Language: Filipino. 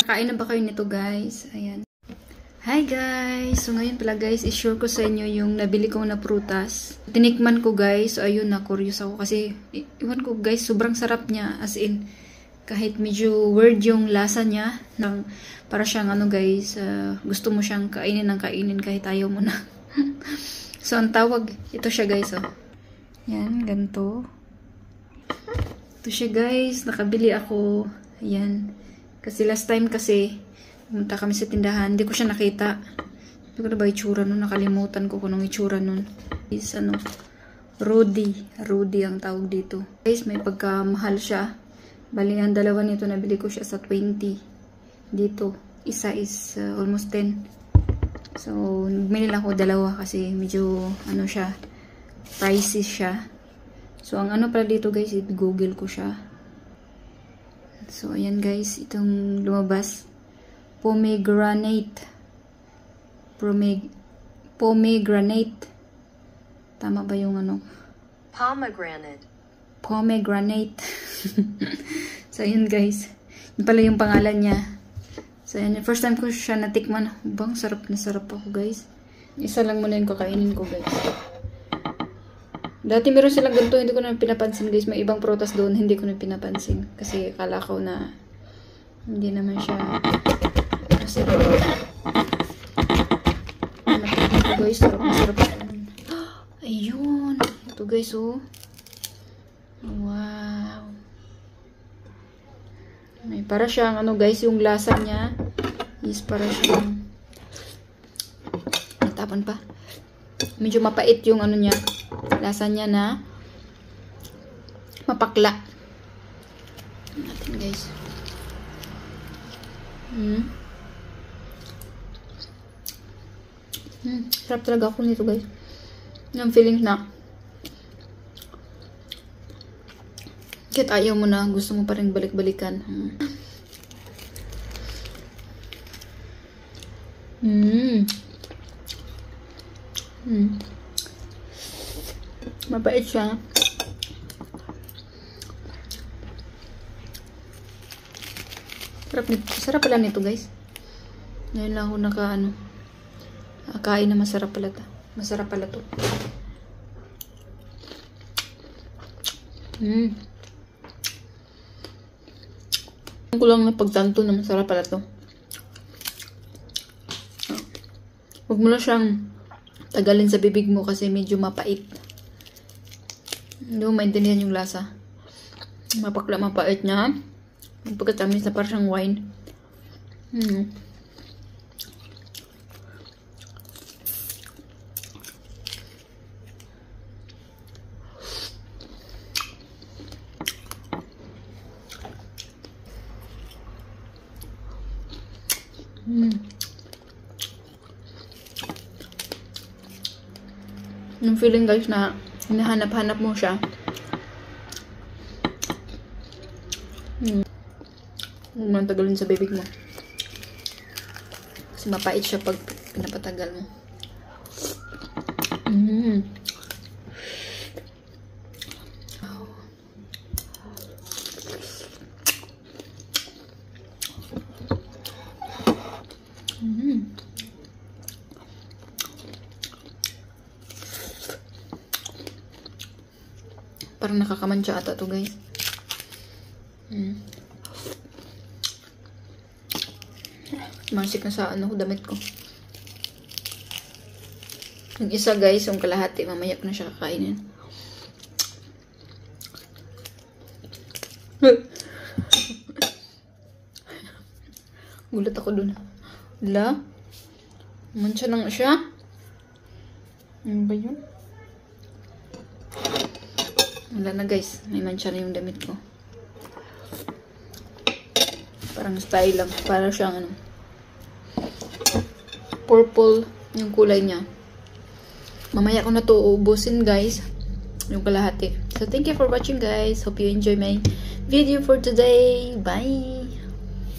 Kain na ba kayo nito guys? Ayan. Hi guys! So ngayon pala guys, i-share ko sa inyo yung nabili ko na prutas. Tinikman ko guys. So ayun, na-curious ako kasi iwan ko guys, sobrang sarap niya. As in, kahit medyo weird yung lasa niya. Para siyang ano guys, gusto mo siyang kainin ng kainin kahit ayaw mo na. So ang tawag, ito siya guys. Oh. Yan, ganito. Ito siya guys, nakabili ako. Ayan. Kasi last time kasi, pumunta kami sa tindahan, hindi ko siya nakita. Hindi ko na ba itsura nun? Nakalimutan ko kung anong itsura nun. Is ano, Rudy ang tawag dito. Guys, may pagkamahal siya. Bali, ang dalawa nito, nabili ko siya sa 20. Dito, isa is almost 10. So, nagmili lang ako dalawa kasi medyo, ano siya, pricey siya. So, ang ano pala dito guys, Google ko siya. So, ayan guys, itong lumabas. Pomegranate. Pomegranate. Tama ba yung ano? Pomegranate. So, ayan guys. Yun pala yung pangalan niya. So, ayan. First time ko siya natikman. Bang, sarap na sarap ako guys. Isa lang muna yung kakainin ko guys. Dati meron silang ganito, hindi ko na pinapansin guys. May ibang prutas doon, hindi ko na pinapansin. Kasi akala ko na hindi naman siya kasi guys, sarap na sarap. Ayun. Ito guys, oh. Wow. May para siyang, ano guys, yung lasa niya is para siyang natapon pa. Medyo mapait yung ano niya. Lasa niya na mapakla. Natin guys. Sarap talaga ako nito guys. Yung feeling na kahit ayaw mo na, gusto mo pa rin balik-balikan. Mabait siya. Sarap pala nito guys. Ngayon lang ako kain na masarap pala to. Masarap pala to. Ko lang na pagtanto na masarap pala to. Huwag mo lang siyang tagalin sa bibig mo kasi medyo mapait. Hindi mo maintindihan yung lasa. Mapakla, mapait niya. Pagkatamis na parang siyang wine. Yung feeling guys na hinahanap-hanap mo siya. Huwag mo nang tagalin sa bibig mo. Kasi mapait siya pag pinapatagal mo. Parang nakakamansya ata to guys. Marsik na sa damit ko. Yung isa guys, yung kalahati, mamaya ko na siya kakainin. Gulat ako dun. Wala. Mansya na nga siya. Ano ba yun? Wala na guys. May mansya na yung damit ko. Parang style lang. Para siyang purple yung kulay niya. Mamaya ko na to ubusin guys. Yung kalahati. So thank you for watching guys. Hope you enjoy my video for today. Bye!